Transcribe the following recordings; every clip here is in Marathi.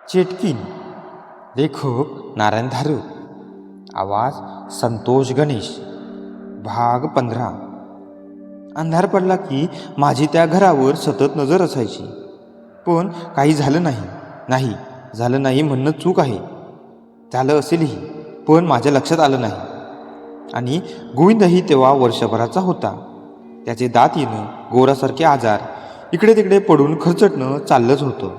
चेटकीन. लेखक नारायण धारू. आवाज संतोष गणेश. भाग 15. अंधार पडला की माझी त्या घरावर सतत नजर असायची. पण काही झालं नाही झालं नाही म्हणणं चूक आहे. झालं असेलही, पण माझ्या लक्षात आलं नाही. आणि गोविंदही तेव्हा वर्षभराचा होता. त्याचे दात येणं, गोरासारखे आजार, इकडे तिकडे पडून खरचटणं चाललंच होतं.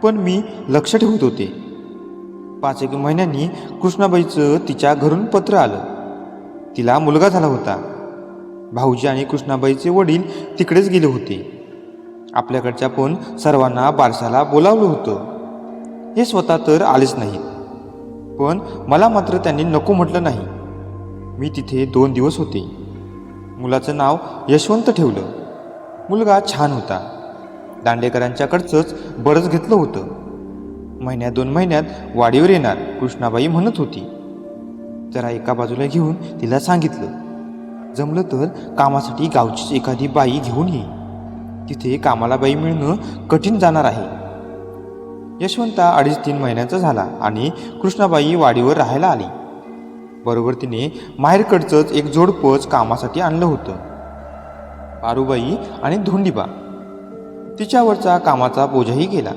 पण मी लक्ष ठेवत होते. 5-1 महिन्यांनी कृष्णाबाईचं तिच्या घरून पत्र आलं. तिला मुलगा झाला होता. भाऊजी आणि कृष्णाबाईचे वडील तिकडेच गेले होते. आपल्याकडच्या पण सर्वांना बारशाला बोलावलं होतं. हे स्वतः तर आलेच नाहीत, पण मला मात्र त्यांनी नको म्हटलं नाही. मी तिथे 2 दिवस होते. मुलाचं नाव यशवंत ठेवलं. मुलगा छान होता. दांडेकरांच्याकडचंच बरंच घेतलं होतं. 1-2 महिन्यात वाडीवर येणार कृष्णाबाई म्हणत होती. जरा एका बाजूला घेऊन तिला सांगितलं, जमलं तर कामासाठी गावचीच एखादी बाई घेऊन ये. तिथे कामाला बाई मिळणं कठीण जाणार आहे. यशवंता 2.5-3 महिन्याचा झाला आणि कृष्णाबाई वाडीवर राहायला आली. बरोबर तिने माहेरकडचंच एक जोडपंच कामासाठी आणलं होतं. पारूबाई आणि धोंडीबा. तिच्यावरचा कामाचा बोजाही गेला.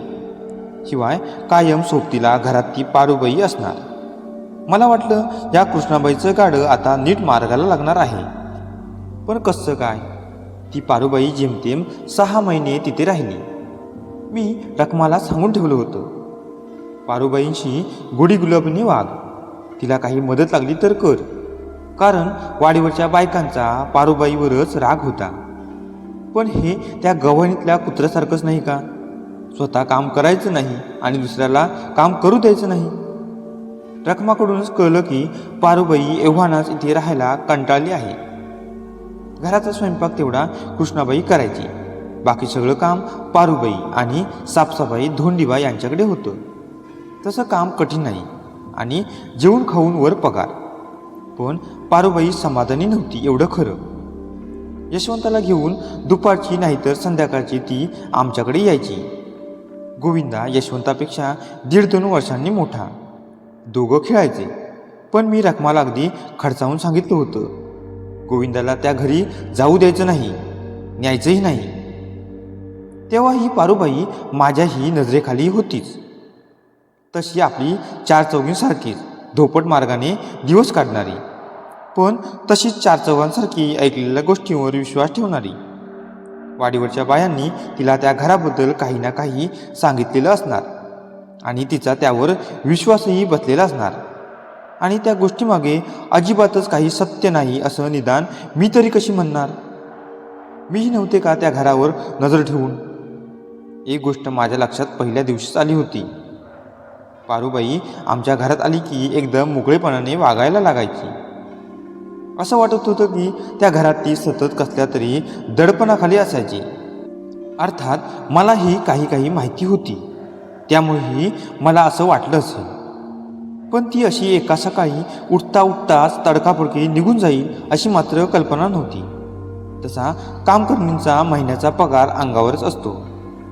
शिवाय कायम सोबतीला घरात ती पारूबाई असणार. मला वाटलं या कृष्णाबाईचं गाडं आता नीट मार्गाला लागणार आहे. पण कसं काय, ती पारूबाई जेमतेम 6 महिने तिथे राहिली. मी रखमाला सांगून ठेवलं होतं, पारूबाईंशी गुडी गुलाबीने वाग. तिला काही मदत लागली तर कर. कारण वाडीवरच्या बायकांचा पारूबाईवरच राग होता. पण हे त्या गव्हाणीतल्या कुत्र्यासारखंच नाही का? स्वतः काम करायचं नाही आणि दुसऱ्याला काम करू द्यायचं नाही. रखमाकडूनच कळलं की पारूबाई एव्हानाच इथे राहायला कंटाळली आहे. घराचा स्वयंपाक तेवढा कृष्णाबाई करायची. बाकी सगळं काम पारूबाई आणि साफसफाई धोंडीबा यांच्याकडे होतं. तसं काम कठीण नाही आणि जेवून खाऊन वर पगार. पण पारूबाई समाधानी नव्हती एवढं खरं. यशवंताला घेऊन दुपारची नाहीतर संध्याकाळची ती आमच्याकडे यायची. गोविंदा यशवंतापेक्षा 1.5-2 वर्षांनी मोठा. दोघं खेळायचे. पण मी रखमाला अगदी खडसावून सांगितलं होतं, गोविंदाला त्या घरी जाऊ द्यायचं नाही, न्यायचंही नाही. तेव्हा ही पारूबाई माझ्याही नजरेखाली होतीच. तशी आपली 4 चौघींसारखीच धोपट मार्गाने दिवस काढणारी, पण तशीच 4 चौघांसारखी ऐकलेल्या गोष्टींवर विश्वास ठेवणारी. वाडीवरच्या बायांनी तिला त्या घराबद्दल काही ना काही सांगितलेलं असणार आणि तिचा त्यावर विश्वासही बसलेला असणार. आणि त्या गोष्टीमागे अजिबातच काही सत्य नाही असं निदान मी तरी कशी म्हणणार? मीही नव्हते का त्या घरावर नजर ठेवून? एक गोष्ट माझ्या लक्षात पहिल्या दिवशीच आली होती. पारूबाई आमच्या घरात आली की एकदम मोकळेपणाने वागायला लागायची. असं वाटत होतं की त्या घरात ती सतत कसल्या तरी दडपणाखाली असायची. अर्थात मलाही काही माहिती होती, त्यामुळेही मला असं वाटलं असेल. पण ती अशी एका सकाळी उठताच तडकाफडकी निघून जाईल अशी मात्र कल्पना नव्हती. तसा कामकर्मींचा महिन्याचा पगार अंगावरच असतो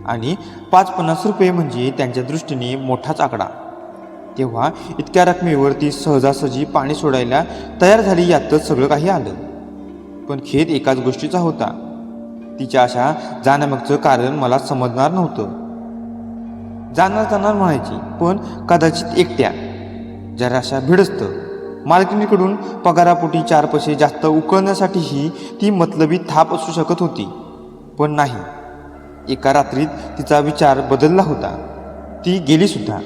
आणि 5-50 रुपये म्हणजे त्यांच्या दृष्टीने मोठाच आकडा. तेव्हा इतक्या रकमेवर ती सहजासहजी पाणी सोडायला तयार झाली यातच सगळं काही आलं. पण खेद एकाच गोष्टीचा होता. तिच्या अशा जाण्यामागचं कारण मला समजणार नव्हतं. जाणार म्हणायची, पण कदाचित एकट्या, जराशा भिडस्त. मालकिणीकडून पगारापोटी 4 पैसे जास्त उकळण्यासाठीही ती मतलबी थाप असू शकत होती. पण नाही, एका रात्रीत तिचा विचार बदलला होता. ती गेली सुद्धा.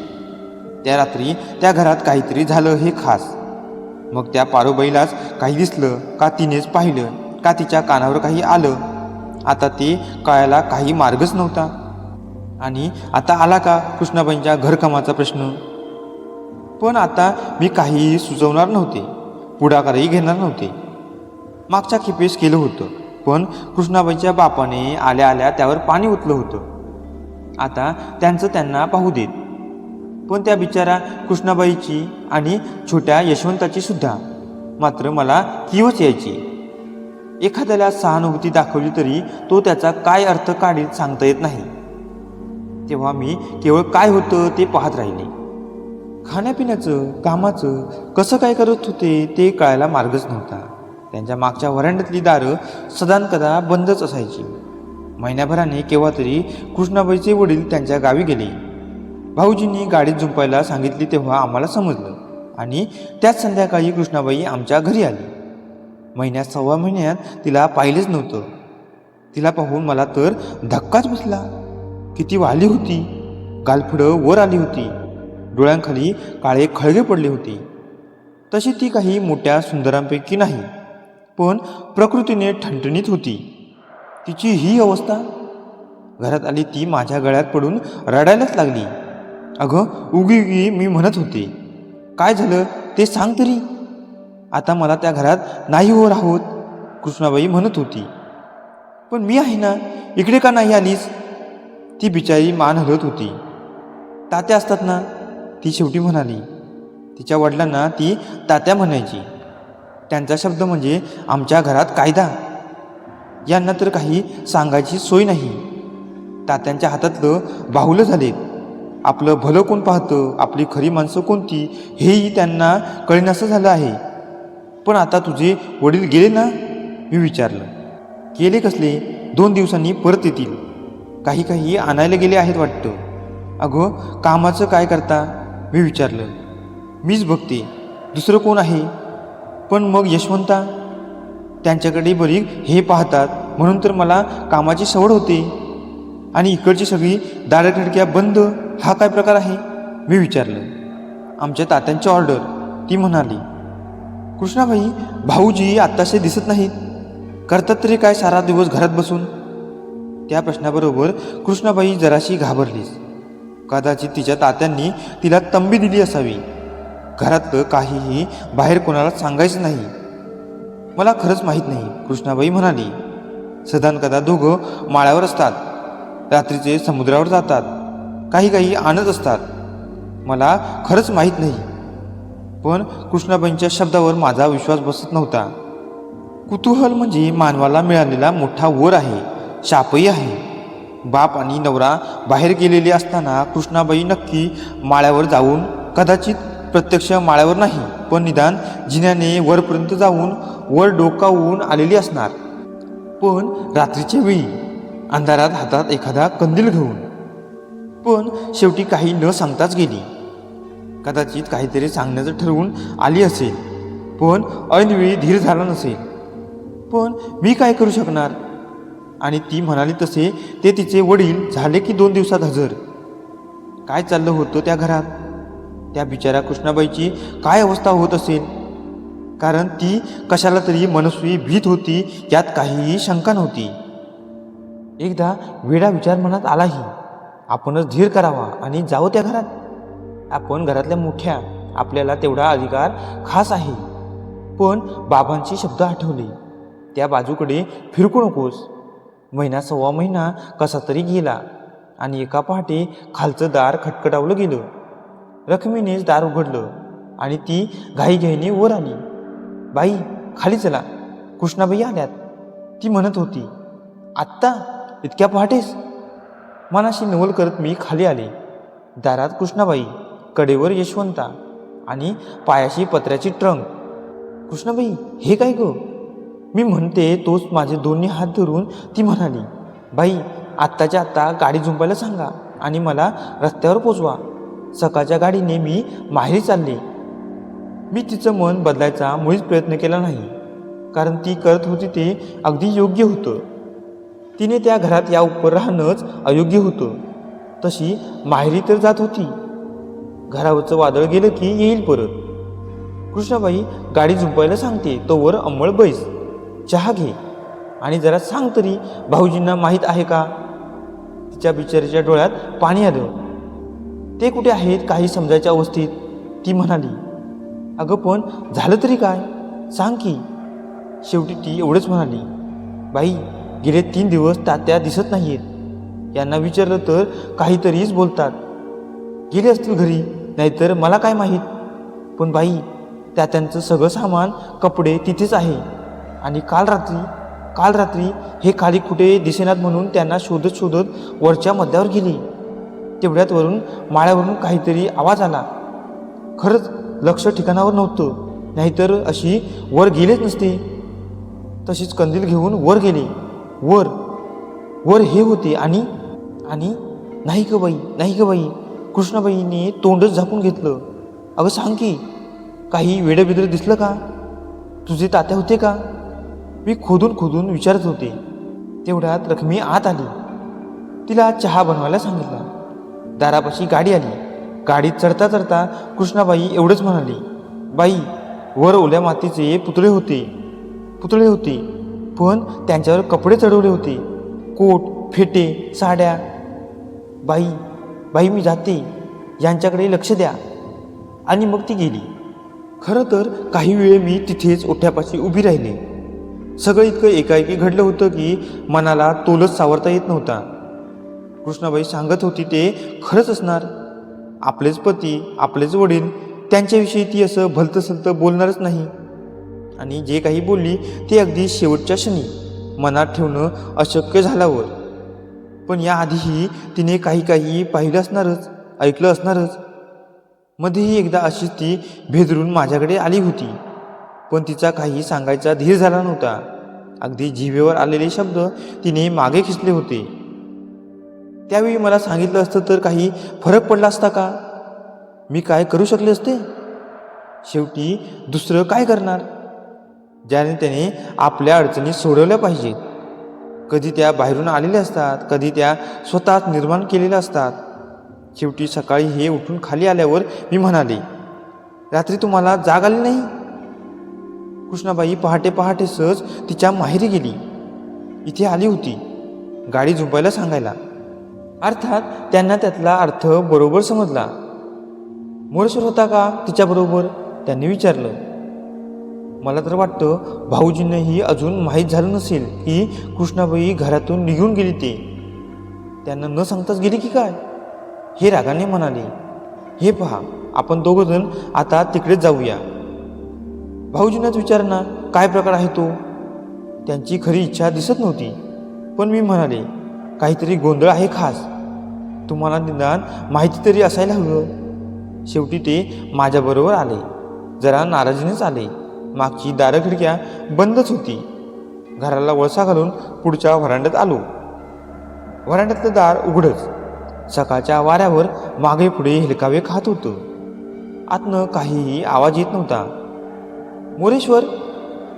त्या रात्री त्या घरात काहीतरी झालं हे खास. मग त्या पारूबाईलाच काही दिसलं का, तिनेच पाहिलं का, तिच्या कानावर काही आलं? आता ते कळायला काही मार्गच नव्हता. आणि आता आला का कृष्णाबाईंच्या घरकामाचा प्रश्न? पण आता मी काहीही सुचवणार नव्हते, पुढाकारही घेणार नव्हते. मागच्या खेपेस केलं होतं, पण कृष्णाबाईंच्या बापाने आल्या त्यावर पाणी ओतलं होतं. आता त्यांचं त्यांना पाहू देत. पण त्या बिचारा कृष्णाबाईची आणि छोट्या यशवंताची सुद्धा मात्र मला कीवच यायची. एखाद्याला सहानुभूती दाखवली तरी तो त्याचा काय अर्थ काढील सांगता येत नाही. तेव्हा मी केवळ काय होतं ते पाहत राहिले. खाण्यापिण्याचं, कामाचं कसं काय करत होते ते कळायला मार्गच नव्हता. त्यांच्या मागच्या व्हरांड्यातली दारं सदानकदा बंदच असायची. महिन्याभराने केव्हा तरी कृष्णाबाईचे वडील त्यांच्या गावी गेले. भाऊजींनी गाडीत जुंपायला सांगितली तेव्हा आम्हाला समजलं आणि त्याच संध्याकाळी कृष्णाबाई आमच्या घरी आली. महिन्यात सव्वा महिन्यात तिला पाहिलेच नव्हतं. तिला पाहून मला तर धक्काच बसला. किती वाढली होती, गालफडं वर आली होती, डोळ्यांखाली काळे खळगे पडले होते. तशी ती काही मोठ्या सुंदरांपैकी नाही, पण प्रकृतीने ठणठणीत होती. तिची ही अवस्था. घरात आली ती माझ्या गळ्यात पडून रडायलाच लागली. अगं उगी उगी मी म्हणत होते, काय झालं ते सांग तरी. आता मला त्या घरात नाही हो राहोत, कृष्णाबाई म्हणत होती. पण मी आहे ना, इकडे का नाही आलीस. ती बिचारी मान हलत होती. तात्या असतात ना, ती शेवटी म्हणाली. तिच्या वडिलांना ती तात्या म्हणायची. त्यांचा शब्द म्हणजे आमच्या घरात कायदा. यांना तर काही सांगायची सोय नाही. तात्यांच्या हातातलं बाहुलं झालेत. आपलं भलं कोण पाहतं, आपली खरी माणसं कोणती हेही त्यांना कळेनासं झालं आहे. पण आता तुझे वडील गेले ना, मी विचारलं. गेले कसले, 2 दिवसांनी परत येतील. काही आणायला गेले आहेत वाटतं. अगं कामाचं काय करता, मी विचारलं. मीच बघते, दुसरं कोण आहे. पण मग यशवंता, त्यांच्याकडे बरी हे पाहतात म्हणून तर मला कामाची सवड होते. आणि इकडची सगळी दारं खिडक्या बंद, हा काय प्रकार आहे, मी विचारलं. आमच्या तात्यांची ऑर्डर, ती म्हणाली. कृष्णाबाई, भाऊजी आत्ताशे दिसत नाहीत, करतात तरी काय सारा दिवस घरात बसून. त्या प्रश्नाबरोबर कृष्णाबाई जराशी घाबरलीच. कदाचित तिच्या तात्यांनी तिला तंबी दिली असावी. घरातलं काहीही बाहेर कोणाला सांगायचं नाही. मला खरंच माहीत नाही, कृष्णाबाई म्हणाली. सदानकदा दोघं माळ्यावर असतात, रात्रीचे समुद्रावर जातात, काही आणत असतात. मला खरंच माहीत नाही. पण कृष्णाबाईंच्या शब्दावर माझा विश्वास बसत नव्हता. कुतूहल म्हणजे मानवाला मिळालेला मोठा वर आहे, शापही आहे. बाप आणि नवरा बाहेर गेलेले असताना कृष्णाबाई नक्की माळ्यावर जाऊन, कदाचित प्रत्यक्ष माळ्यावर नाही पण निदान जिन्याने वरपर्यंत जाऊन वर डोकावून आलेली असणार. पण रात्रीच्या वेळी अंधारात हातात एखादा कंदील घेऊन. पण शेवटी काही न सांगताच गेली. कदाचित काहीतरी सांगण्याचं ठरवून आली असेल, पण ऐनवेळी धीर झाला नसेल. पण मी काय करू शकणार. आणि ती म्हणाली तसे ते तिचे वडील झाले की 2 दिवसात हजर. काय चाललं होतं त्या घरात. त्या बिचाऱ्या कृष्णाबाईची काय अवस्था होत असेल. कारण ती कशाला तरी मनस्वी भीत होती, यात काहीही शंका नव्हती. एकदा वेडा विचार मनात आलाही. आपणच धीर करावा आणि जावं त्या घरात. आपण घरातल्या मोठ्या, आपल्याला तेवढा अधिकार खास आहे. पण बाबांचे शब्द आठवले. त्या बाजूकडे फिरकू नकोस. महिना सव्वा महिना कसा तरी गेला आणि एका पहाटे खालचं दार खटखटावलं गेलं. रखमीनेच दार उघडलं आणि ती घाईघाईने वर आली. बाई, खाली चला, कृष्णाबाई आल्यात, ती म्हणत होती. आत्ता इतक्या पहाटेस. मनाशी नवल करत मी खाली आले. दारात कृष्णाबाई, कडेवर यशवंता आणि पायाशी पत्र्याची ट्रंक. कृष्णाबाई, हे काय गं, मी म्हणते तोच माझे दोन्ही हात धरून ती म्हणाली. बाई, आत्ताच्या आत्ता गाडी झुंपायला सांगा आणि मला रस्त्यावर पोचवा. सकाळच्या गाडीने मी माहेरी चालले. मी तिचं मन बदलायचा मुळीच प्रयत्न केला नाही, कारण ती करत होती ते अगदी योग्य होतं. तिने त्या घरात या उपर राहणंच अयोग्य होतं. तशी माहेरी तर जात होती. घरावरचं वादळ गेलं की येईल परत. कृष्णाबाई, गाडी झुंपायला सांगते तोवर अंमळ बैस, चहा घे आणि जरा सांग तरी भाऊजींना माहीत आहे का. तिच्या बिचारीच्या डोळ्यात पाणी आलं. ते कुठे आहेत काही समजायच्या अवस्थेत. ती म्हणाली. अगं पण झालं तरी काय, सांग की. शेवटी ती एवढंच म्हणाली. बाई, गेले 3 दिवस तात्या दिसत नाहीत. यांना विचारलं तर काहीतरीच बोलतात. गेले असतील घरी, नाहीतर मला काय माहीत. पण बाई, तात्यांचं सगळं सामान, कपडे तिथेच आहे. आणि काल रात्री हे खाली कुठे दिसेनात म्हणून त्यांना शोधत वरच्या मध्यावर गेली. तेवढ्यात वरून माळ्यावरून काहीतरी आवाज आला. खरंच लक्ष ठिकाणावर नव्हतं, नाहीतर अशी वर गेलेच नसते. तशीच कंदील घेऊन वर गेले. वर वर हे होते आणि आणि नाही ग बाई, नाही ग बाई. कृष्णाबाईने तोंडच झाकून घेतलं. अगं सांग की, काही वेडबिद्र दिसलं का? तुझे तात्या होते का? मी खोदून खोदून विचारत होते. तेवढ्यात रखमी आत आली. तिला चहा बनवायला सांगितला. दारापाशी गाडी आली. गाडीत चढता चढता कृष्णाबाई एवढंच म्हणाली, बाई, वर ओल्या मातीचे पुतळे होते, पण त्यांच्यावर कपडे चढवले होते, कोट, फेटे, साड्या. बाई बाई मी जाते, यांच्याकडे लक्ष द्या. आणि मग ती गेली. खरं तर काही वेळ मी तिथेच ओठ्यापाशी उभी राहिले. सगळं इतकं एकाएकी घडलं होतं की मनाला तोलच सावरता येत नव्हता. कृष्णाबाई सांगत होती ते खरंच असणार. आपलेच पती, आपलेच वडील, त्यांच्याविषयी ती असं भलतंसलतं बोलणारच नाही. आणि जे काही बोलली ते अगदी शेवटच्या क्षणी मनात ठेवणं अशक्य झाल्यावर. पण याआधीही तिने काही पाहिलं असणारच, ऐकलं असणारच. मध्येही एकदा अशीच ती भेदरून माझ्याकडे आली होती, पण तिचा काही सांगायचा धीर झाला नव्हता. अगदी जिभेवर आलेले शब्द तिने मागे खिचले होते. त्यावेळी मला सांगितलं असतं तर काही फरक पडला असता का? मी काय करू शकले असते? शेवटी दुसरं काय करणार, ज्याने त्याने आपल्या अडचणी सोडवल्या पाहिजेत. कधी त्या बाहेरून आलेल्या असतात, कधी त्या स्वतःच निर्माण केलेल्या असतात. शेवटी सकाळी हे उठून खाली आल्यावर मी म्हणाले, रात्री तुम्हाला जाग आली नाही? कृष्णाबाई पहाटे पहाटेसच तिच्या माहेरी गेली. इथे आली होती गाडी झोपायला सांगायला. अर्थात त्यांना त्यातला अर्थ बरोबर समजला. मोरेश्वर होता का तिच्याबरोबर, त्यांनी विचारलं. मला तर वाटतं भाऊजींनाही अजून माहीत झालं नसेल की कृष्णाबाई घरातून निघून गेली ते. त्यांना न सांगताच गेली की काय? हे रागाने म्हणाले, हे पहा, आपण दोघंजण आता तिकडेच जाऊया. भाऊजींनाच विचार ना, काय प्रकार आहे तो. त्यांची खरी इच्छा दिसत नव्हती. पण मी म्हणाले, काहीतरी गोंधळ आहे खास. तुम्हाला निदान माहिती तरी असायला हवं. शेवटी ते माझ्याबरोबर आले. जरा नाराजीनेच आले. मागची दारं खिडक्या बंदच होती. घराला वळसा घालून पुढच्या व्हरांड्यात आलो. व्हरांड्यातलं दार उघडच. सकाळच्या वाऱ्यावर मागे पुढे हेलकावे खात होतं. आतनं काहीही आवाज येत नव्हता. मोरेश्वर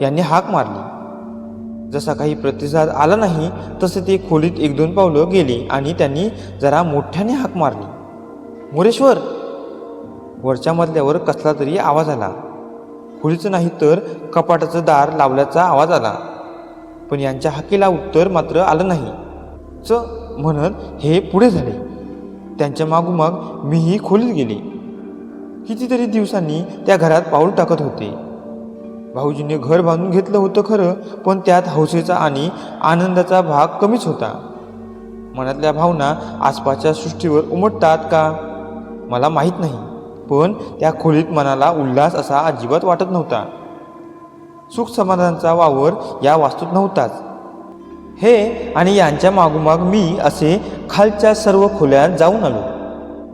यांनी हाक मारली. जसा काही प्रतिसाद आला नाही तसे ते खोलीत 1-2 पावलं गेले आणि त्यांनी जरा मोठ्याने हाक मारली, मोरेश्वर. वरच्या मजल्यावर कसला तरी आवाज आला. खोलीचं नाही तर कपाटाचं दार लावल्याचा आवाज आला. पण यांच्या हाकेला उत्तर मात्र आलं नाही. च म्हणत हे पुढे झाले. त्यांच्या मागोमाग मीही खोलीत गेले. कितीतरी दिवसांनी त्या घरात पाऊल टाकत होते. भाऊजींनी घर बांधून घेतलं होतं खरं, पण त्यात हौसेचा आणि आनंदाचा भाग कमीच होता. मनातल्या भावना आसपासच्या सृष्टीवर उमटतात का मला माहीत नाही, पण त्या खोलीत मनाला उल्हास असा अजिबात वाटत नव्हता. सुख समाधानाचा वावर या वास्तूत नव्हताच. हे आणि यांच्या मागोमाग मी असे खालच्या सर्व खोल्यात जाऊन आलो.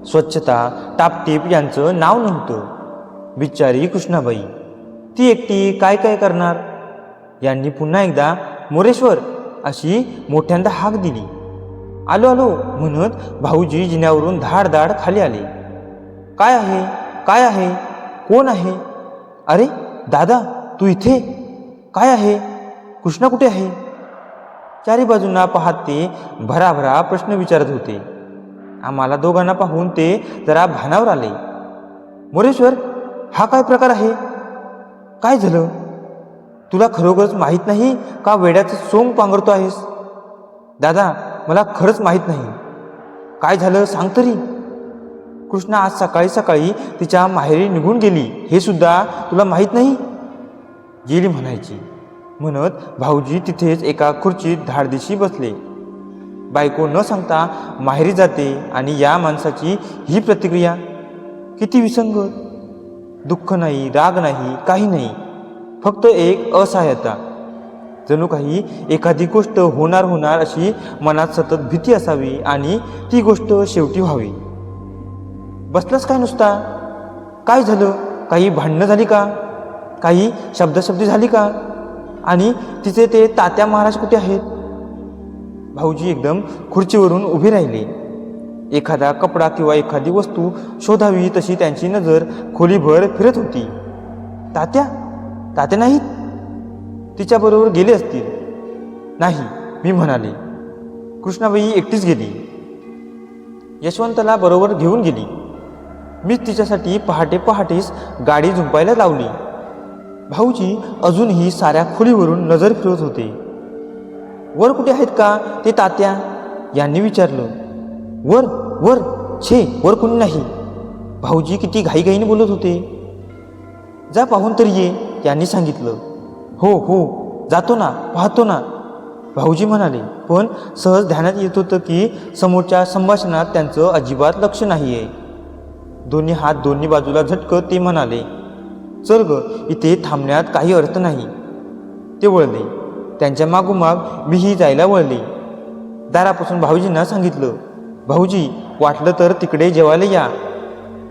स्वच्छता, टापटीप यांचं नाव नव्हतं. बिचारी कृष्णाबाई, ती एकटी काय काय करणार. यांनी पुन्हा एकदा मोरेश्वर अशी मोठ्यांदा हाक दिली. आलो आलो म्हणत भाऊजी जिन्यावरून धाड धाड खाली आले. काय आहे, काय आहे, कोण आहे? अरे दादा, तू इथे? काय आहे? कृष्णा कुठे आहे? चारी बाजूंना पाहत ते भराभरा प्रश्न विचारत होते. आम्हाला दोघांना पाहून ते जरा भानावर आले. मोरेश्वर, हा काय प्रकार आहे? काय झालं? तुला खरोखरच माहीत नाही का वेड्याचं सोंग पांघरतो आहेस? दादा, मला खरंच माहीत नाही. काय झालं सांग तरी. कृष्णा आज सकाळी सकाळी तिच्या माहेरी निघून गेली हे सुद्धा तुला माहीत नाही? गेली म्हणायची म्हणत भाऊजी तिथेच एका खुर्चीत धाडदिशी बसले. बायको न सांगता माहेरी जाते आणि या माणसाची ही प्रतिक्रिया किती विसंगत. दुःख नाही, राग नाही, काही नाही, फक्त एक असहाय्यता. जणू काही एखादी गोष्ट होणार अशी मनात सतत भीती असावी आणि ती गोष्ट शेवटी व्हावी. बसलास काय नुसता? काय झालं? काही भांडणं झाली का? काही शब्दाशब्दी झाली का? आणि तिचे ते तात्या महाराज कुठे आहेत? भाऊजी एकदम खुर्चीवरून उभे राहिले. एखादा कपडा किंवा एखादी वस्तू शोधावी तशी त्यांची नजर खोलीभर फिरत होती. तात्या? तात्या नाहीत? तिच्याबरोबर गेले असतील. नाही, मी म्हणाले. कृष्णाबाई एकटीच गेली. यशवंतला बरोबर घेऊन गेली. मीच तिच्यासाठी पहाटेच गाडी झुंपायला लावली. भाऊजी अजूनही साऱ्या खोलीवरून नजर फिरवत होते. वर कुठे आहेत का ते तात्या? यांनी विचारलं. वर वर छे, वर कोणी नाही. भाऊजी किती घाईघाईने बोलत होते. जा पाहून तरी ये, यांनी सांगितलं. हो जातो ना, पाहतो ना, भाऊजी म्हणाले. पण सहज ध्यानात येत होतं की समोरच्या संभाषणात त्यांचं अजिबात लक्ष नाही आहे. दोन्ही हात दोन्ही बाजूला झटकत ते म्हणाले, चल ग, इथे थांबण्यात काही अर्थ नाही. ते वळले. त्यांच्या मागोमाग मीही जायला वळले. दारापासून भाऊजींना सांगितलं, भाऊजी वाटलं तर तिकडे जेवायला या.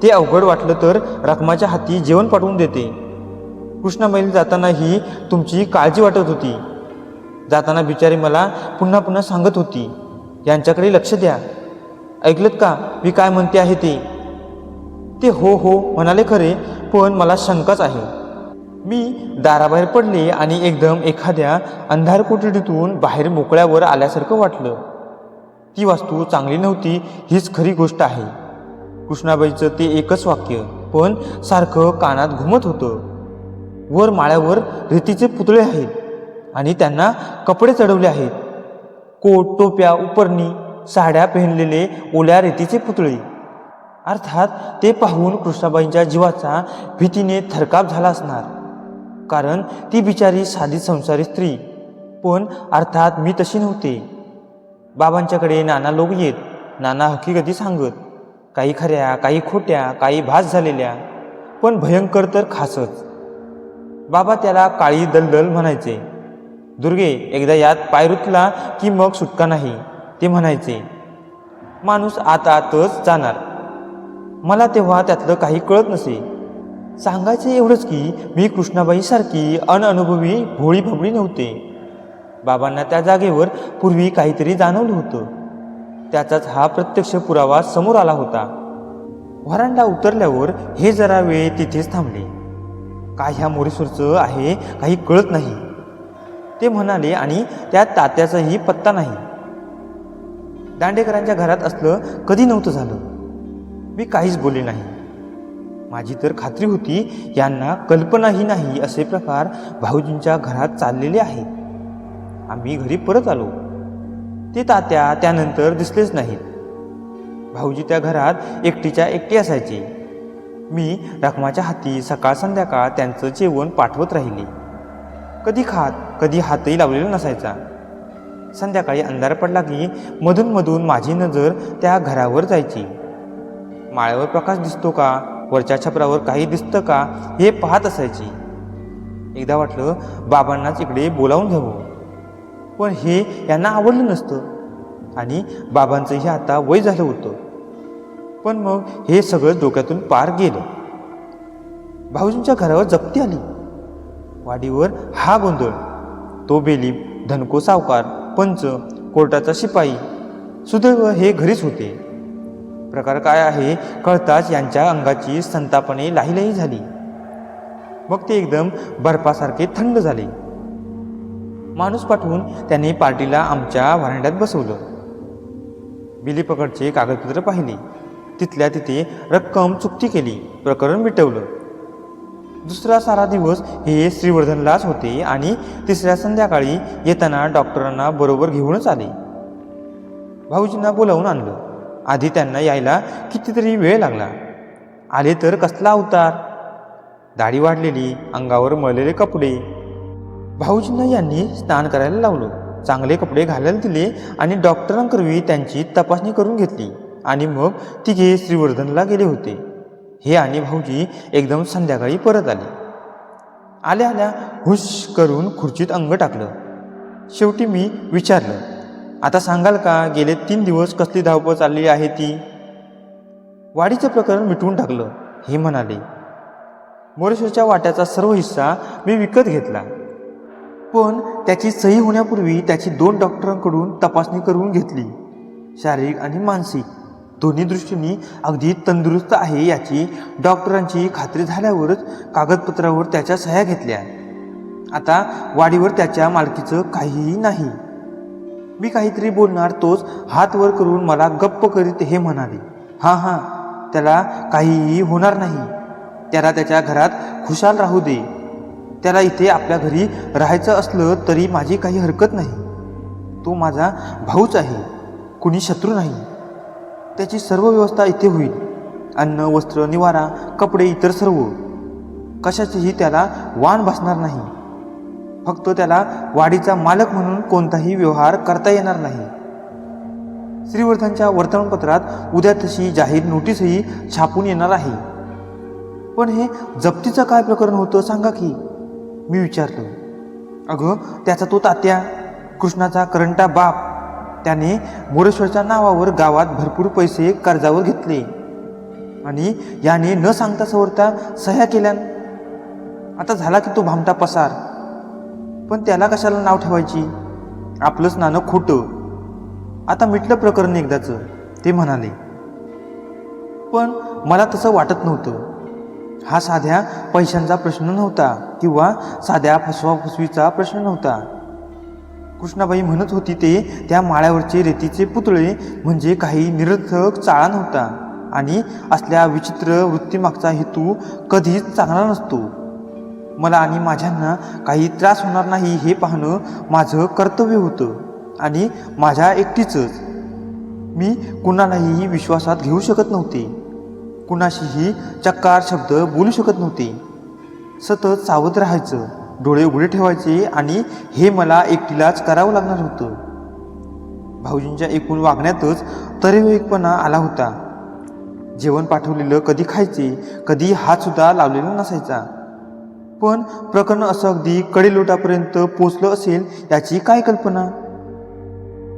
ते अवघड वाटलं तर रखमाच्या हाती जेवण पाठवून देते. कृष्णाबाईला जातानाही तुमची काळजी वाटत होती. जाताना बिचारी मला पुन्हा सांगत होती, यांच्याकडे लक्ष द्या. ऐकलत का मी काय म्हणते आहे ते? ते हो म्हणाले खरे, पण मला शंकाच आहे. मी दाराबाहेर पडले आणि एकदम एखाद्या अंधार कोठडीतून बाहेर मोकळ्यावर आल्यासारखं वाटलं. ती वास्तू चांगली नव्हती हीच खरी गोष्ट आहे. कृष्णाबाईचं ते एकच वाक्य पण सारखं कानात घुमत होतं. वर माळ्यावर रेतीचे पुतळे आहेत आणि त्यांना कपडे चढवले आहेत. कोट, टोप्या, उपरणी, साड्या पेहनलेले ओल्या रेतीचे पुतळे. अर्थात ते पाहून कृष्णाबाईंच्या जीवाचा भीतीने थरकाप झाला असणार. कारण ती बिचारी साधी संसारी स्त्री. पण अर्थात मी तशी नव्हते. बाबांच्याकडे नाना लोक येत, नाना हकीकती सांगत, काही खऱ्या, काही खोट्या, काही भास झालेल्या, पण भयंकर तर खासच. बाबा त्याला काळी दलदल म्हणायचे. दुर्गे, एकदा यात पाय रुतला की मग सुटका नाही, ते म्हणायचे. माणूस आतच जाणार. मला तेव्हा त्यातलं काही कळत नसे. सांगायचं एवढंच की मी कृष्णाबाईसारखी अनअनुभवी भोळी भबळी नव्हते. बाबांना त्या जागेवर पूर्वी काहीतरी जाणवलं होतं. त्याचाच हा प्रत्यक्ष पुरावा समोर आला होता. व्हरांडा उतरल्यावर हे जरा वेळ तिथेच थांबले. काय ह्या मोरेश्वरचं आहे काही कळत नाही, ते म्हणाले. आणि त्या तात्याचाही पत्ता नाही. दांडेकरांच्या घरात असलं कधी नव्हतं झालं. मी काहीच बोलले नाही. माझी तर खात्री होती यांना कल्पनाही नाही असे प्रकार भाऊजींच्या घरात चाललेले आहेत. आम्ही घरी परत आलो. ते तात्या त्यानंतर दिसलेच नाहीत. भाऊजी त्या घरात एकटी असायचे. मी रखमाच्या हाती सकाळ संध्याकाळ त्यांचं जेवण पाठवत राहिले. कधी खात, कधी हातही लावलेला नसायचा. संध्याकाळी अंधार पडला की मधून माझी नजर त्या घरावर जायची. माळ्यावर प्रकाश दिसतो का, वरच्या छपरावर काही दिसतं का, हे पाहत असायची. एकदा वाटलं बाबांनाच इकडे बोलावून घ्यावं, पण हे यांना आवडलं नसतं आणि बाबांचंही आता वय झालं होतं. पण मग हे सगळं डोक्यातून पार गेलं. भाऊजींच्या घरावर जप्ती आली. वाडीवर हा गोंधळ. तो बेली, धनको सावकार, पंच, कोर्टाचा शिपाई, सुदैव हे घरीच होते. प्रकार काय आहे कळताच यांच्या अंगाची संतापाने लाहीलाही झाली. मग ते एकदम बर्फासारखे थंड झाले. माणूस पाठवून त्यांनी पार्टीला आमच्या व्हरांड्यात बसवलं. बिलीपकडचे कागदपत्र पाहिली. तिथल्या तिथे रक्कम चुकती केली. प्रकरण मिटवलं. दुसरा सारा दिवस हे श्रीवर्धनलाच होते आणि तिसऱ्या संध्याकाळी येताना डॉक्टरांना बरोबर घेऊनच आले. भाऊजींना बोलावून आणलं. आधी त्यांना यायला कितीतरी वेळ लागला. आले तर कसला अवतार, दाढी वाढलेली, अंगावर मळलेले कपडे. भाऊजींना यांनी स्नान करायला लावलं. चांगले कपडे घालायला दिले आणि डॉक्टरांकरवी त्यांची तपासणी करून घेतली आणि मग तिघे श्रीवर्धनला गेले होते. हे आणि भाऊजी एकदम संध्याकाळी परत आले. आल्या हुश करून खुर्चीत अंग टाकलं. शेवटी मी विचारलं, आता सांगाल का गेले 3 दिवस कसली धावपळ चालली आहे ती? वाडीचं प्रकरण मिटवून टाकलं हे म्हणाले. मोरेश्वरच्या वाट्याचा सर्व हिस्सा मी विकत घेतला, पण त्याची सही होण्यापूर्वी त्याची 2 डॉक्टरांकडून तपासणी करून घेतली. शारीरिक आणि मानसिक दोन्ही दृष्टीने अगदी तंदुरुस्त आहे याची डॉक्टरांची खात्री झाल्यावरच कागदपत्रावर त्याच्या सह्या घेतल्या. आता वाडीवर त्याच्या मालकीचं काहीही नाही. मी काहीतरी बोलणार तोच हात वर करून मला गप्प करीत हे म्हणाले, हां, त्याला काहीही होणार नाही. त्याला त्याच्या घरात खुशाल राहू दे. त्याला इथे आपल्या घरी राहायचं असलं तरी माझी काही हरकत नाही. तो माझा भाऊच आहे, कुणी शत्रू नाही. त्याची सर्व व्यवस्था इथे होईल. अन्न, वस्त्र, निवारा, कपडे, इतर सर्व. कशाचीही त्याला वाण बसणार नाही. फक्त त्याला वाडीचा मालक म्हणून कोणताही व्यवहार करता येणार नाही. श्रीवर्धनच्या वर्तमानपत्रात उद्या तशी जाहीर नोटीसही छापून येणार आहे. पण हे जप्तीचं काय प्रकरण होतं सांगा की? मी विचारलं. अगं, त्याचा तो तात्या, कृष्णाचा करंटा बाप, त्याने मोरेश्वरच्या नावावर गावात भरपूर पैसे कर्जावर घेतले आणि याने न सांगता सवरता सह्या केल्या. आता झाला की तो भामटा पसार. पण त्याला कशाला नाव ठेवायची? आपलंच नाणं खोटं. आता मिटलं प्रकरण एकदाचं, ते म्हणाले. पण मला तसं वाटत नव्हतं. हा साध्या पैशांचा प्रश्न नव्हता किंवा साध्या फसवाफसवीचा प्रश्न नव्हता. कृष्णाबाई म्हणत होती ते त्या माळ्यावरचे रेतीचे पुतळे म्हणजे काही निरर्थक चाळा नव्हता आणि असल्या विचित्र वृत्तीमागचा हेतू कधीच चांगला नसतो. मला आणि माझ्यांना काही त्रास होणार नाही हे पाहणं माझं कर्तव्य होतं आणि माझ्या एकटीचंच. मी कुणालाही विश्वासात घेऊ शकत नव्हते. कुणाशीही चक्कार शब्द बोलू शकत नव्हते. सतत सावध राहायचं, डोळे उघडे ठेवायचे आणि हे मला एकटीलाच करावं लागणार होतं. भाऊजींच्या एकूण वागण्यातच तरेवेकपणा आला होता. जेवण पाठवलेलं कधी खायचे, कधी हातसुद्धा लावलेला नसायचा. पण प्रकरण असं अगदी कडेलोटापर्यंत पोचलं असेल याची काय कल्पना?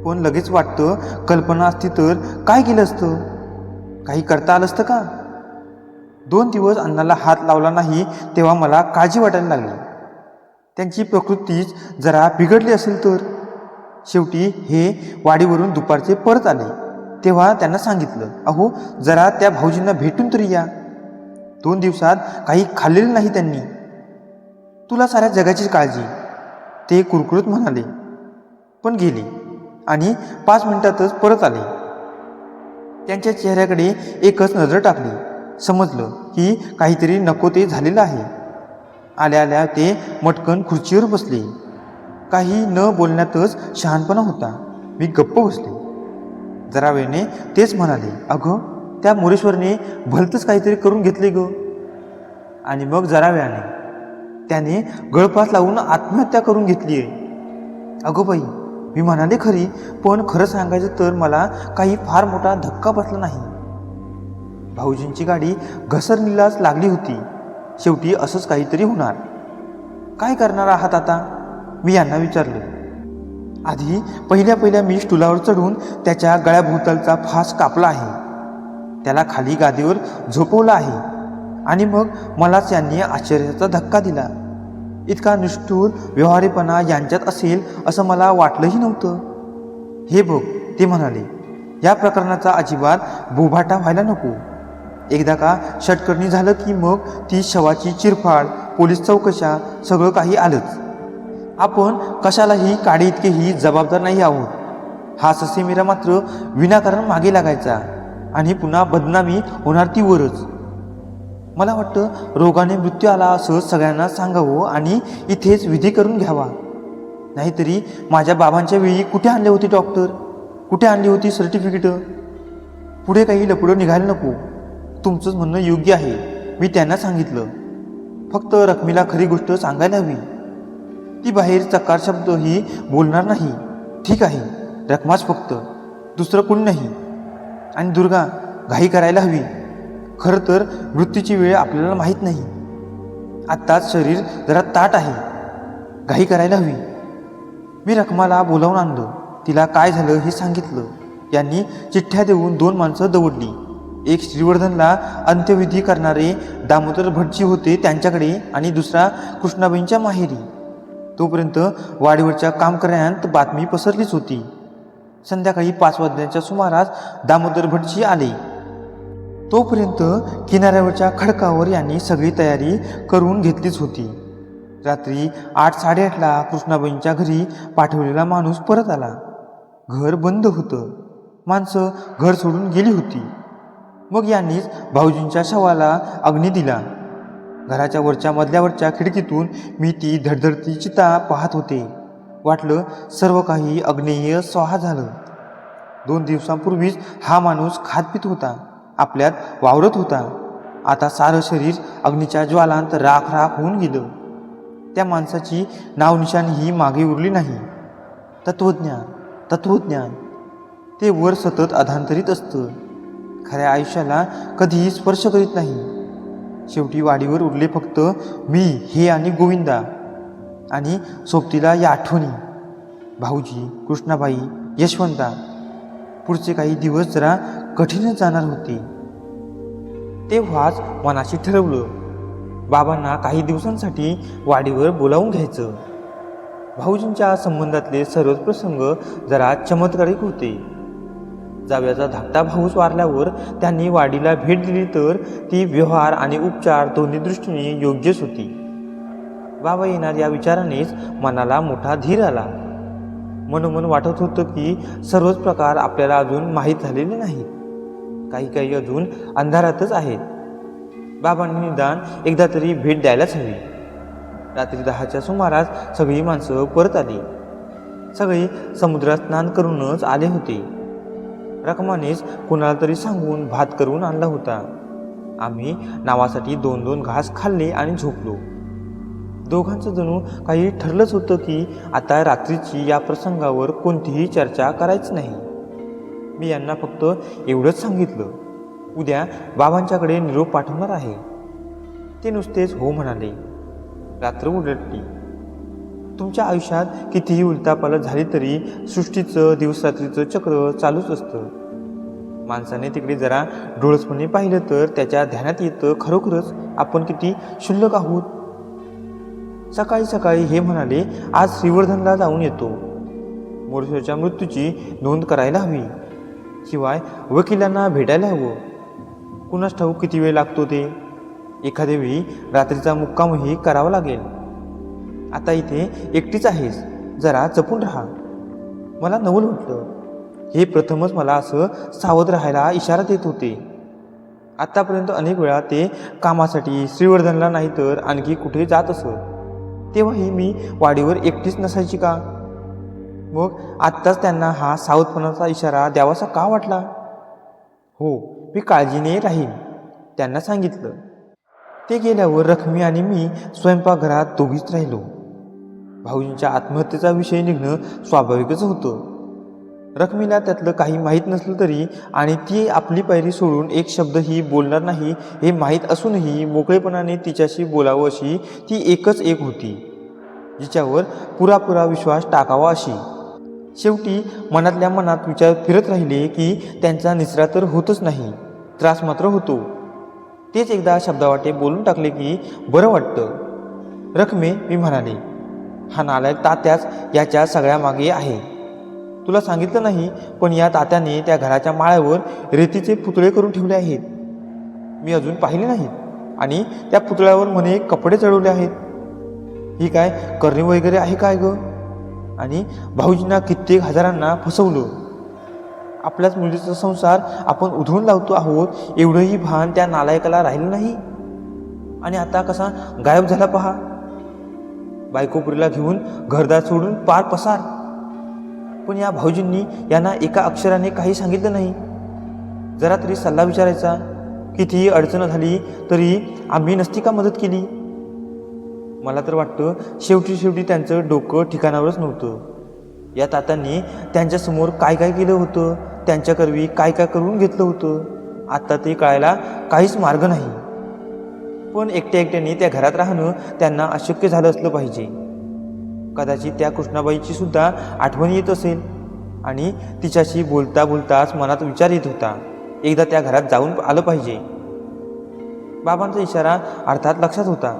पण लगेच वाटतं, कल्पना असती तर काय केलं असतं? काही करता आलं असतं का? 2 दिवस अन्नाला हात लावला नाही तेव्हा मला काळजी वाटायला लागली. त्यांची प्रकृतीच जरा बिघडली असेल तर. शेवटी हे वाडीवरून दुपारचे परत आले तेव्हा त्यांना सांगितलं, अहो जरा त्या भाऊजींना भेटून तरी या. 2 दिवसात काही खाल्लेलं नाही त्यांनी. तुला साऱ्या जगाची काळजी, ते कुरकुरत म्हणाले. पण गेले आणि 5 मिनिटातच परत आले. त्यांच्या चेहऱ्याकडे एकच नजर टाकली. समजलं की काहीतरी नको ते झालेलं आहे. आल्या आल्या ते मटकन खुर्चीवर बसले. काही न बोलण्यातच शहाणपणा होता. मी गप्प बसले. जरा वेळने तेच म्हणाले, अगं त्या मोरेश्वरने भलतंच काहीतरी करून घेतले ग. आणि मग जरा वेळाने त्याने गळफास लावून आत्महत्या करून घेतली आहे. अगं बाई, मी म्हणाले खरी, पण खरं सांगायचं तर मला काही फार मोठा धक्का बसला नाही. भाऊजींची गाडी घसरणीलाच लागली होती. शेवटी असंच काहीतरी होणार. काय करणार आहात आता? मी यांना विचारलं. आधी पहिल्या मी स्टुलावर चढून त्याच्या गळ्याभोवतालचा फास कापला आहे. त्याला खाली गादीवर झोपवलं आहे आणि मग मलाच यांनी आश्चर्याचा धक्का दिला. इतका निष्ठुर व्यवहारीपणा यांच्यात असेल असं मला वाटलंही नव्हतं. हे बघ, ते म्हणाले, या प्रकरणाचा अजिबात बोभाटा व्हायला नको. एकदा का षटकर्णी झालं की मग ती शवाची चिरफाड, पोलीस चौकशा, सगळं काही आलंच. आपण कशालाही काडी इतकेही जबाबदार नाही आहोत. हा ससेमिरा मात्र विनाकारण मागे लागायचा आणि पुन्हा बदनामी होणार ती वरच. मला वाटतं रोगाने मृत्यू आला असं सगळ्यांना सांगावं आणि इथेच विधी करून घ्यावा. नाहीतरी माझ्या बाबांच्या वेळी कुठे आणले होते डॉक्टर, कुठे आणली होती सर्टिफिकेटं? पुढे काही लपडं निघायला नको. तुमचंच म्हणणं योग्य आहे, मी त्यांना सांगितलं. फक्त रकमेला खरी गोष्ट सांगायला हवी. ती बाहेर चकार शब्दही बोलणार नाही. ठीक आहे, रकमाच फक्त, दुसरं कोणी नाही. आणि दुर्गा, घाई करायला हवी. खरं तर मृत्यूची वेळ आपल्याला माहीत नाही. आत्ताच शरीर जरा ताट आहे. घाई करायला हवी. मी रखमाला बोलावून आणलं, तिला काय झालं हे सांगितलं. यांनी चिठ्ठ्या देऊन 2 माणसं दवडली. एक श्रीवर्धनला अंत्यविधी करणारे दामोदर भटजी होते त्यांच्याकडे आणि दुसरा कृष्णाबाईंच्या माहेरी. तोपर्यंत वाडीवरच्या कामकऱ्यांत बातमी पसरलीच होती. संध्याकाळी 5 वाजण्याच्या सुमारास दामोदर भटजी आले. तोपर्यंत किनाऱ्यावरच्या खडकावर यांनी सगळी तयारी करून घेतलीच होती. रात्री 8-8:30ला कृष्णाबाईंच्या घरी पाठवलेला माणूस परत आला. घर बंद होतं. माणसं घर सोडून गेली होती. मग यांनीच भाऊजींच्या शवाला अग्नी दिला. घराच्या वरच्या मजल्यावरच्या खिडकीतून मी ती धडधडती चिता पाहत होते. वाटलं सर्व काही अग्नेय स्वाहा झालं. 2 दिवसांपूर्वीच हा माणूस खात पित होता, आपल्यात वावरत होता. आता सारं शरीर अग्नीच्या ज्वालांत राख राख होऊन गेलं. त्या माणसाची नावनिशाणीही मागे उरली नाही. तत्वज्ञान ते वर सतत अधांतरित असतं. खऱ्या आयुष्याला कधीही स्पर्श करीत नाही. शेवटी वाडीवर उरले फक्त मी हे आणि गोविंदा आणि सोबतीला या आठवणी, भाऊजी, कृष्णाबाई, यशवंता. पुढचे काही दिवस जरा कठीणच जाणार होते. तेव्हाच मनाशी ठरवलं, बाबांना काही दिवसांसाठी वाडीवर बोलावून घ्यायचं. भाऊजींच्या संबंधातले सर्वच प्रसंग जरा चमत्कारिक होते. जावयाचा धाकटा भाऊच वारल्यावर त्यांनी वाडीला भेट दिली तर ती व्यवहार आणि उपचार दोन्ही दृष्टीने योग्यच होती. बाबा येणार या विचारानेच मनाला मोठा धीर आला. मनोमन वाटत होतं की सर्वच प्रकार आपल्याला अजून माहीत झालेले नाहीत. काही अजून अंधारातच आहेत. बाबांनी निदान एकदा तरी भेट द्यायलाच हवी. रात्री 10च्या सुमारास सगळी माणसं परत आली. सगळे समुद्रात स्नान करूनच आले होते. रखमानेच कुणाला तरी सांगून भात करून आणला होता. आम्ही नावासाठी 2-2 घास खाल्ले आणि झोपलो. दोघांचं जणू काही ठरलंच होतं की आता रात्रीची या प्रसंगावर कोणतीही चर्चा करायची नाही. मी यांना फक्त एवढंच सांगितलं, उद्या बाबांच्याकडे निरोप पाठवणार आहे. ते नुसतेच हो म्हणाले. रात्र उलटली. तुमच्या आयुष्यात कितीही उलटापालट झाली तरी सृष्टीचं दिवसरात्रीचं चक्र चालूच असतं. माणसाने तिकडे जरा डोळसपणे पाहिलं तर त्याच्या ध्यानात येतं खरोखरच आपण किती क्षुल्लक आहोत. सकाळी हे म्हणाले, आज श्रीवर्धनला जाऊन येतो. मोरेश्वरच्या मृत्यूची नोंद करायला हवी. शिवाय वकिलांना भेटायला हवं. कुणास ठाऊक किती वेळ लागतो ते. एखाद्या वेळी रात्रीचा मुक्कामही करावा लागेल. आता इथे एकटीच आहेस, जरा जपून राहा. मला नवल वाटलं. हे प्रथमच मला असं सावध राहायला इशारा देत होते. आतापर्यंत अनेक वेळा ते कामासाठी श्रीवर्धनला नाही तर आणखी कुठे जात असत. तेव्हाही मी वाडीवर एकटीच नसायची का? मग आत्ताच त्यांना हा सावधपणाचा इशारा द्यावासा का वाटला? हो, मी काळजीने राहीन, त्यांना सांगितलं. ते गेल्यावर रखमी आणि मी स्वयंपाकघरात दोघीच राहिलो. भाऊजींच्या आत्महत्येचा विषय निघणं स्वाभाविकच होतं. रखमीला त्यातलं काही माहीत नसलं तरी आणि ती आपली पायरी सोडून एक शब्दही बोलणार नाही हे माहीत असूनही मोकळेपणाने तिच्याशी बोलावं अशी ती एकच एक होती, जिच्यावर पुरापुरा विश्वास टाकावा अशी. शेवटी मनातल्या मनात विचार फिरत राहिले की त्यांचा निचरा तर होतच नाही, त्रास मात्र होतो. तेच एकदा शब्दावाटे बोलून टाकले की बरं वाटतं. रखमे, मी म्हणाले, हा नालायक तात्याच याच्या सगळ्या मागे आहे. तुला सांगितलं नाही, पण या तात्याने त्या घराच्या माळ्यावर रेतीचे पुतळे करून ठेवले आहेत. मी अजून पाहिले नाहीत. आणि त्या पुतळ्यावर म्हणे कपडे चढवले आहेत. ही काय करणी वगैरे आहे काय ग? आणि भाऊजींना कित्येक हजारांना फसवलं. आपल्याच मुलीचा संसार आपण उधळून लावतो आहोत एवढंही भान त्या नालायकाला राहिलं नाही. आणि आता कसा गायब झाला पहा. बायकोपुरीला घेऊन घरदार सोडून पार पसार. पण या भाऊजींनी यांना एका अक्षराने काही सांगितलं नाही. जरा तरी सल्ला विचारायचा. कितीही अडचण झाली तरी आम्ही नसती का मदत केली? मला तर वाटतं शेवटी त्यांचं डोकं ठिकाणावरच नव्हतं. या तात्यांनी त्यांच्यासमोर काय केलं होतं, त्यांच्याकरवी काय करून घेतलं होतं, आता ते कळायला काहीच मार्ग नाही. पण एकट्याने त्या घरात राहणं त्यांना अशक्य झालं असलं पाहिजे. कदाचित त्या कृष्णाबाईची सुद्धा आठवण येत असेल आणि तिच्याशी बोलता बोलताच मनात विचार येत होता, एकदा त्या घरात जाऊन आलं पाहिजे. बाबांचा इशारा अर्थात लक्षात होता,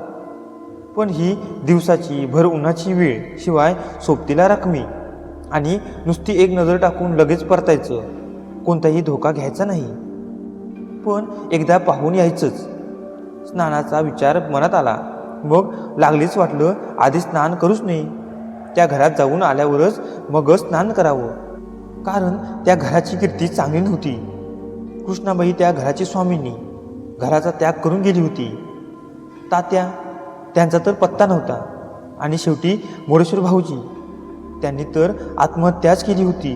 पण ही दिवसाची भर उन्हाची वेळ, शिवाय सोबतीला रकमी आणि नुसती एक नजर टाकून लगेच परतायचं, कोणताही धोका घ्यायचा नाही, पण एकदा पाहून यायचंच. स्नानाचा विचार मनात आला. मग लागलीच वाटलं आधी स्नान करूच नये, त्या घरात जाऊन आल्यावरच मगच स्नान करावं, कारण त्या घराची कीर्ती चांगली नव्हती. कृष्णाबाई त्या घराची स्वामिनी, घराचा त्याग करून गेली होती. तात्या, त्यांचा तर पत्ता नव्हता. आणि शेवटी मोरेश्वर भाऊजी, त्यांनी तर आत्महत्याच केली होती.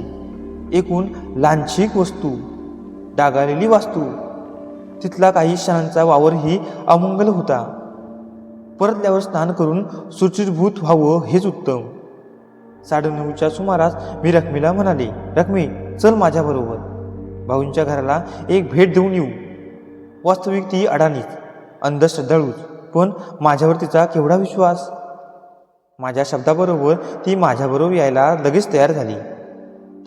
एकूण लांछिक वस्तू, डागाळलेली वास्तू, तिथला काही क्षणांचा वावरही अमंगल होता. परतल्यावर स्नान करून शुचिर्भूत व्हावं हेच उत्तम. 9:30च्या सुमारास मी रखमीला म्हणाले, रखमी, चल माझ्याबरोबर, भाऊंच्या घराला एक भेट देऊन येऊ. वास्तविक ती अडाणीच, अंधश्रद्धाळूच, पण माझ्यावर तिचा केवढा विश्वास. माझ्या शब्दाबरोबर ती माझ्याबरोबर यायला लगेच तयार झाली.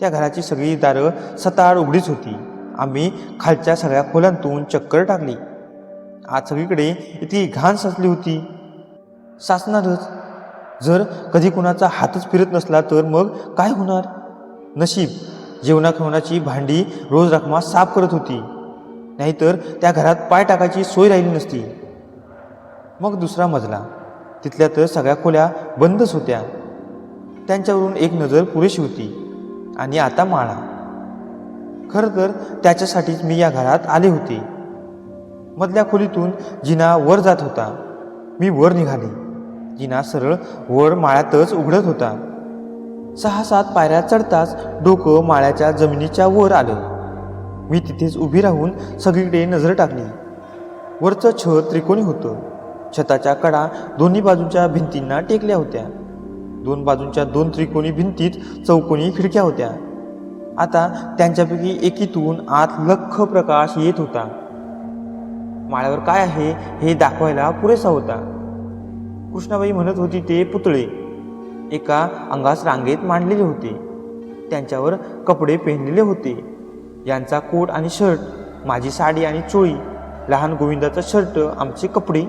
त्या घराची सगळी दारं सताड उघडीच होती. आम्ही खालच्या सगळ्या खोल्यांतून चक्कर टाकली. आज सगळीकडे इतकी घाण साचली होती. साचणारच, जर कधी कुणाचा हातच फिरत नसला तर मग काय होणार. नशीब जेवणाखेवणाची भांडी रोज रखमा साफ करत होती, नाहीतर त्या घरात पाय टाकायची सोय राहिली नसती. मग दुसरा मजला, तिथल्या तर सगळ्या खोल्या बंदच होत्या, त्यांच्यावरून एक नजर पुरेशी होती. आणि आता माळा. खरं तर त्याच्यासाठीच मी या घरात आले होते. मधल्या खोलीतून जिना वर जात होता. मी वर निघाले. जिना सरळ वर माळ्यातच उघडत होता. 6-7 पायऱ्या चढताच डोकं माळ्याच्या जमिनीच्या वर आलं. मी तिथेच उभी राहून सगळीकडे नजर टाकली. वरचं छत त्रिकोणी होतं. छताच्या कडा दोन्ही बाजूच्या भिंतींना टेकल्या होत्या. 2 बाजूंच्या 2 त्रिकोणी भिंतीत चौकोनी खिडक्या होत्या. आता त्यांच्यापैकी एकीतून आत लख्ख प्रकाश येत होता. माळ्यावर काय आहे हे दाखवायला पुरेसा होता. कृष्णाबाई म्हणत होती ते पुतळे एका अंगास रांगेत मांडलेले होते. त्यांच्यावर कपडे पेहणलेले होते. यांचा कोट आणि शर्ट, माझी साडी आणि चोळी, लहान गोविंदाचा शर्ट, आमचे कपडे.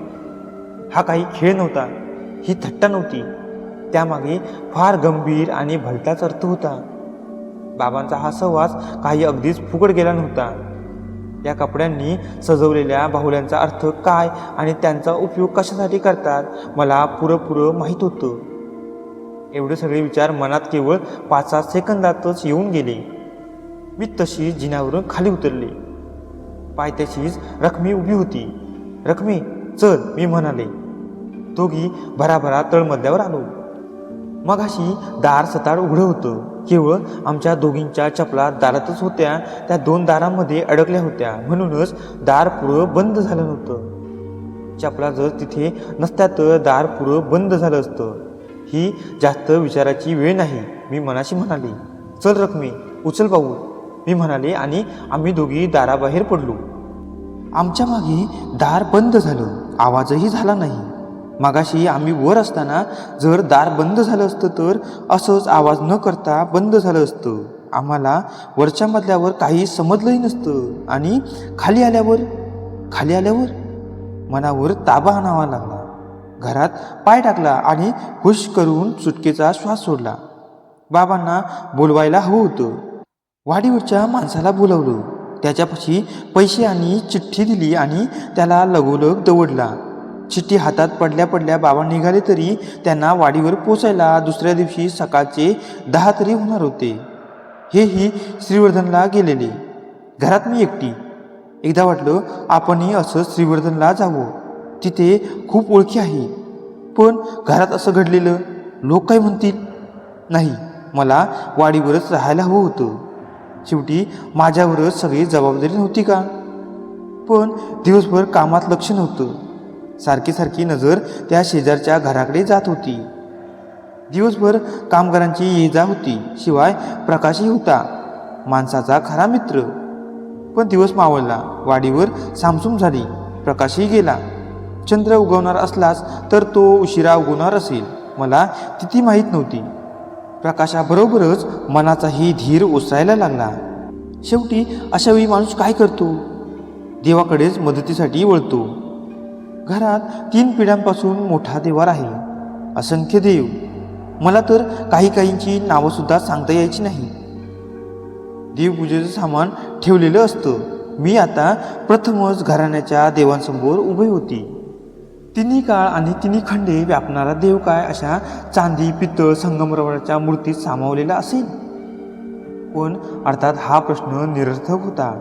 हा काही खेळ नव्हता, ही थट्टा नव्हती. त्यामागे फार गंभीर आणि भलताच अर्थ होता. बाबांचा हा सहवास काही अगदीच फुकट गेला नव्हता. या कपड्यांनी सजवलेल्या बाहुल्यांचा अर्थ काय आणि त्यांचा उपयोग कशासाठी करतात मला पुरं माहीत होतं. एवढे सगळे विचार मनात केवळ 5-7 सेकंदातच येऊन गेले. मी तशी जिन्यावरून खाली उतरले. पायथ्याशीच रखमी उभी होती. रखमी, चल, मी म्हणाले. दोघी भराभरा तळमजल्यावर आलो. मगाशी दार सताड उघडं होतं. केवळ आमच्या दोघींच्या चपला दारातच होत्या. त्या 2 दारांमध्ये अडकल्या होत्या, म्हणूनच दार पुरं बंद झालं नव्हतं. चपला जर तिथे नसत्या तर दार पुरं बंद झालं असतं. ही जास्त विचाराची वेळ नाही, मी मनाशी म्हणाले. चल रखमी, उचल पाहू, मी म्हणाले आणि आम्ही दोघी दाराबाहेर पडलो. आमच्या मागे दार बंद झालं. आवाजही झाला नाही. मगाशी आम्ही वर असताना जर दार बंद झालं असतं तर असंच आवाज न करता बंद झालं असतं. आम्हाला वरच्या मजल्यावर काही समजलंही नसतं. आणि खाली आल्यावर मनावर ताबा आणावा लागला. घरात पाय टाकला आणि हुश करून सुटकेचा श्वास सोडला. बाबांना बोलवायला हवं होतं. वाडीवरच्या माणसाला बोलवलं. त्याच्यापाशी पैसे आणि चिठ्ठी दिली आणि त्याला लगोलग दवडला. चिठ्ठी हातात पडल्या पडल्या बाबा निघाले तरी त्यांना वाडीवर पोचायला दुसऱ्या दिवशी सकाळचे 10 तरी होणार होते. हेही श्रीवर्धनला गेलेले. घरात मी एकटी. एकदा वाटलं आपणही असं श्रीवर्धनला जावं, तिथे खूप ओळखी आहे. पण घरात असं घडलेलं, लोक काय म्हणतील. नाही, मला वाडीवरच राहायला हवं होतं. शेवटी माझ्यावरच सगळी जबाबदारी नव्हती का. पण दिवसभर कामात लक्ष नव्हतं. सारखी नजर त्या शेजारच्या घराकडे जात होती. दिवसभर कामगारांची ये जा होती. शिवाय प्रकाशही होता, माणसाचा खरा मित्र. पण दिवस मावळला. वाडीवर सामसूम झाली. प्रकाशही गेला. चंद्र उगवणार असलाच तर तो उशिरा उगवणार असेल. मला तिथे माहीत नव्हती. प्रकाशाबरोबरच मनाचाही धीर ओसरायला लागला. शेवटी अशा वेळी माणूस काय करतो? देवाकडेच मदतीसाठी वळतो. घरात 3 पिढ्यांपासून मोठा देवार आहे, असंख्य देव. मला तर काहींची नावंसुद्धा सांगता यायची नाही. देवपूजेचं सामान ठेवलेलं असतं. मी आता प्रथमच घराण्याच्या देवांसमोर उभी होती. तिन्ही काळ आणि तिन्ही खंडे व्यापणारा देव काय अशा चांदी, पितळ, संगमरवराच्या मूर्तीत सामावलेला असेल? पण अर्थात हा प्रश्न निरर्थक होता.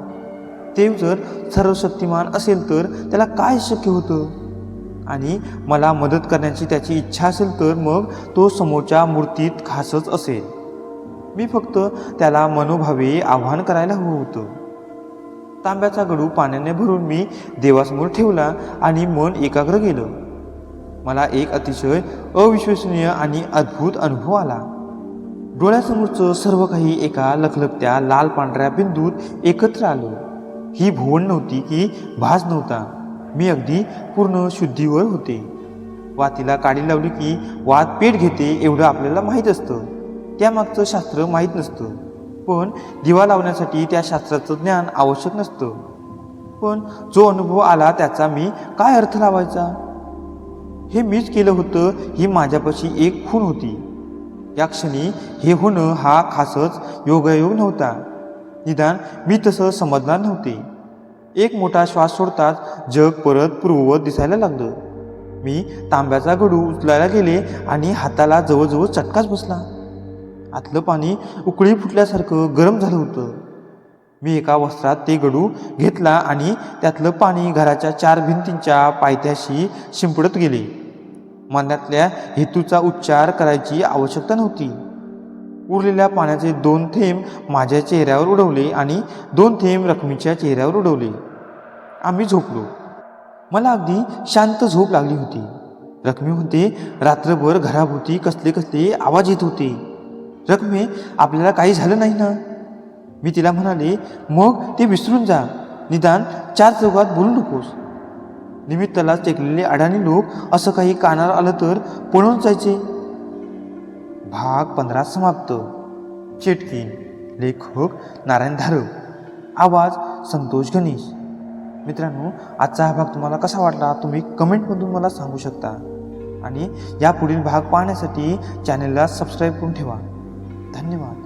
देव जर सर्वशक्तिमान असेल तर त्याला काय शक्य होतं? आणि मला मदत करण्याची त्याची इच्छा असेल तर मग तो समोरच्या मूर्तीत खासच असेल. मी फक्त त्याला मनोभावे आवाहन करायला हवं होतं. तांब्याचा गडू पाण्याने भरून मी देवासमोर ठेवला आणि मन एकाग्र केलं. मला एक अतिशय अविश्वसनीय आणि अद्भुत अनुभव आला. डोळ्यासमोरचं सर्व काही एका लखलखत्या लाल पांढऱ्या बिंदूत एकत्र आलं. ही भुवन नव्हती की भास नव्हता. मी अगदी पूर्ण शुद्धीवर होते. वातीला काडी लावली की वात पेट घेते एवढं आपल्याला माहीत असतं. त्यामागचं शास्त्र माहीत नसतं. पण दिवा लावण्यासाठी त्या शास्त्राचं ज्ञान आवश्यक नसतं. पण जो अनुभव आला त्याचा मी काय अर्थ लावायचा? हे मीच केलं होतं ही माझ्यापाशी एक खूण होती. या क्षणी हे होणं हा खासच योगायोग नव्हता. निदान मी तसं समजणार नव्हते. एक मोठा श्वास सोडताच जग परत पूर्ववत दिसायला लागलं. मी तांब्याचा गडू उचलायला गेले आणि हाताला जवळजवळ चटकाच बसला. आतलं पाणी उकळी फुटल्यासारखं गरम झालं होतं. मी एका वस्त्रात ते गडू घेतला आणि त्यातलं पाणी घराच्या 4 भिंतींच्या पायथ्याशी शिंपडत गेले. मनातल्या हेतूचा उच्चार करायची आवश्यकता नव्हती. उरलेल्या पाण्याचे 2 थेंब माझ्या चेहऱ्यावर उडवले आणि 2 थेंब रखमीच्या चेहऱ्यावर उडवले. आम्ही झोपलो. मला अगदी शांत झोप लागली होती. रखमी म्हणते, रात्रभर घराभोवती कसले कसले आवाज येत होते. रखमे, आपल्याला काही झालं नाही ना? मी तिला म्हणाले, मग ते विसरून जा. निदान 4 चौघात बोलू नकोस. निमित्ताला टेकलेले अडाणी लोक असं काही कानावर आलं तर पळून जायचे. भाग 15 समाप्त. चेटकीण. लेखक नारायण धारव. आवाज संतोष गणेश. मित्रांनो, आजचा हा भाग तुम्हाला कसा वाटला तुम्ही कमेंटमधून मला सांगू शकता. आणि या पुढील भाग पाहण्यासाठी चॅनलला सबस्क्राईब करून ठेवा. धन्यवाद.